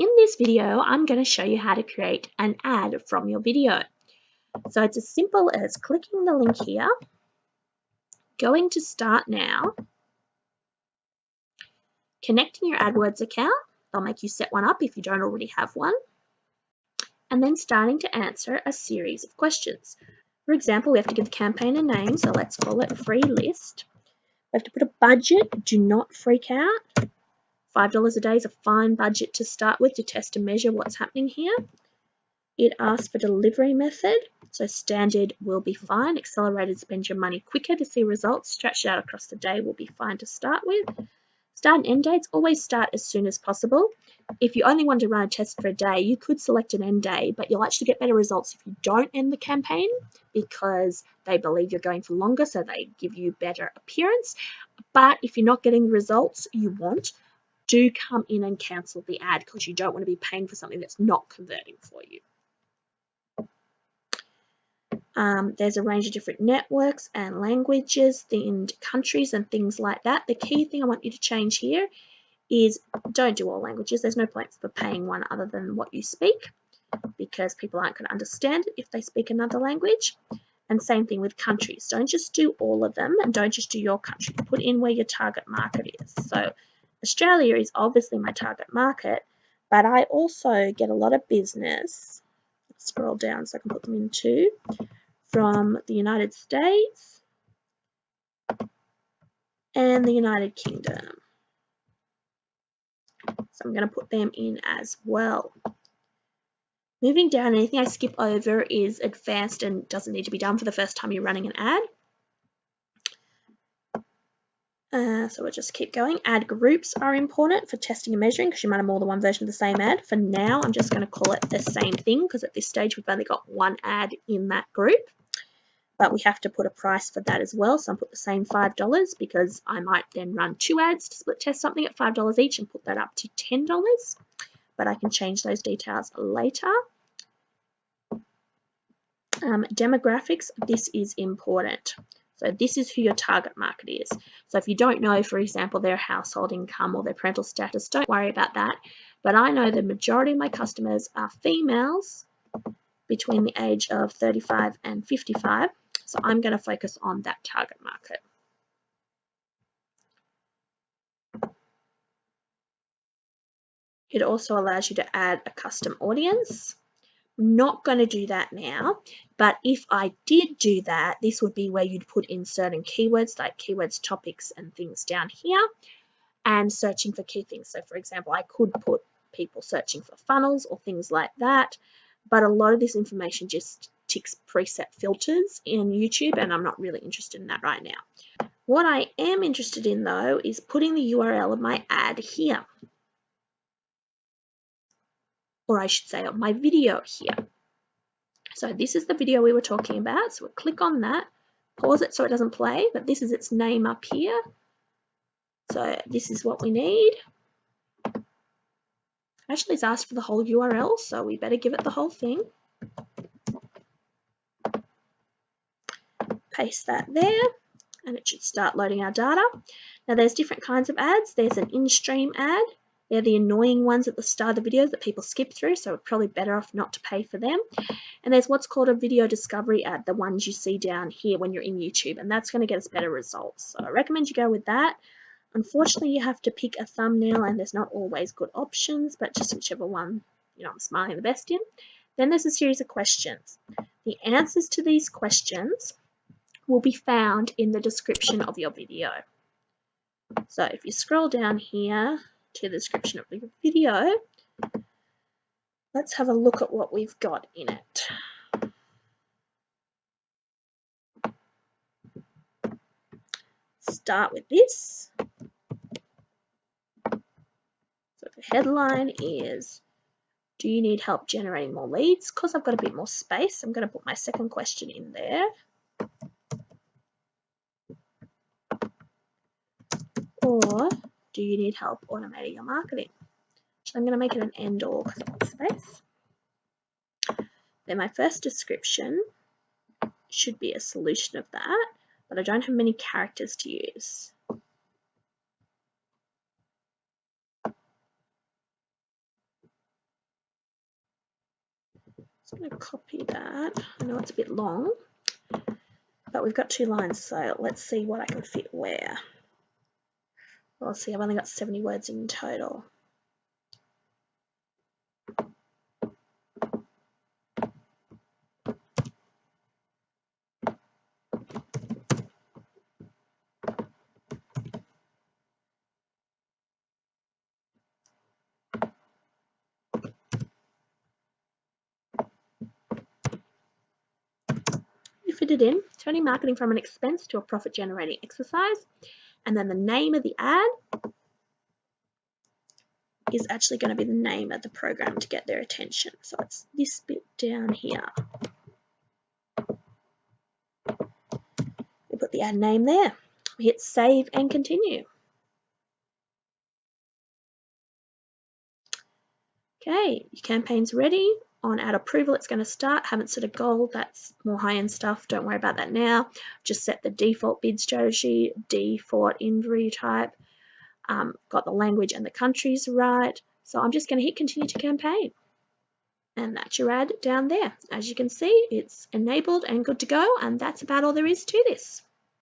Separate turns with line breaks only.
in this video, I'm going to show you how to create an ad from your video. So it's as simple as clicking the link here, going to Start Now, connecting your AdWords account. They'll make you set one up if you don't already have one, and then starting to answer a series of questions. For example, we have to give the campaign a name, so let's call it Free List. We have to put a budget. Do not freak out. $5 a day is a fine budget to start with to test and measure what's happening here. It asks for delivery method, so standard will be fine. Accelerated, spend your money quicker to see results. Stretched out across the day will be fine to start with. Start and end dates, always start as soon as possible. If you only want to run a test for a day, you could select an end day, but you'll actually get better results if you don't end the campaign because they believe you're going for longer, so they give you better appearance. But if you're not getting the results you want, do come in and cancel the ad because you don't want to be paying for something that's not converting for you. There's a range of different networks and languages and countries and things like that. The key thing I want you to change here is don't do all languages. There's no point for paying one other than what you speak because people aren't going to understand it if they speak another language. And same thing with countries. Don't just do all of them and don't just do your country. Put in where your target market is. So Australia is obviously my target market, but I also get a lot of business. Let's scroll down so I can put them in too. From the United States and the United Kingdom. So I'm going to put them in as well. Moving down, anything I skip over is advanced and doesn't need to be done for the first time you're running an ad. So we'll just keep going. Ad groups are important for testing and measuring because you might have more than one version of the same ad. For now, I'm just going to call it the same thing because at this stage we've only got one ad in that group. But we have to put a price for that as well. So I'll put the same $5 because I might then run 2 ads to split test something at $5 each and put that up to $10. But I can change those details later. Demographics, this is important. So this is who your target market is. So if you don't know, for example, their household income or their parental status, don't worry about that. But I know the majority of my customers are females between the age of 35 and 55. So I'm going to focus on that target market. It also allows you to add a custom audience. I'm not going to do that now, but if I did do that, this would be where you'd put in certain keywords like keywords, topics, and things down here, and searching for key things. So for example, I could put people searching for funnels or things like that, but a lot of this information just ticks preset filters in YouTube, and I'm not really interested in that right now. What I am interested in though is putting the URL of my ad here. Or I should say of my video here. So this is the video we were talking about. So we'll click on that, pause it so it doesn't play, but this is its name up here. So this is what we need. Actually, it's asked for the whole URL, so we better give it the whole thing. Paste that there, and it should start loading our data. Now there's different kinds of ads. There's an in-stream ad. They're the annoying ones at the start of the videos that people skip through, so we're probably better off not to pay for them. And there's what's called a video discovery ad, the ones you see down here when you're in YouTube, and that's going to get us better results. So I recommend you go with that. Unfortunately, you have to pick a thumbnail, and there's not always good options, but just whichever one I'm smiling the best in. Then there's a series of questions. The answers to these questions will be found in the description of your video. So if you scroll down here to the description of the video, let's have a look at what we've got in it. Start with this. So the headline is, do you need help generating more leads? Because I've got a bit more space, I'm going to put my second question in there. Or do you need help automating your marketing? So I'm going to make it an and or because I've got space. Then my first description should be a solution of that, but I don't have many characters to use. I'm going to copy that. I know it's a bit long, but we've got 2 lines, so let's see what I can fit where. Well, see, I've only got 70 words in total. You fit it in, turning marketing from an expense to a profit-generating exercise, and then the name of the ad is actually going to be the name of the program to get their attention. So it's this bit down here. We put the ad name there. We hit save and continue. Okay, your campaign's ready. On ad approval, it's going to start. Haven't set a goal. That's more high-end stuff. Don't worry about that now. Just set the default bid strategy, default inventory type. Got the language and the countries right. So I'm just going to hit continue to campaign. And that's your ad down there. As you can see, it's enabled and good to go. And that's about all there is to this.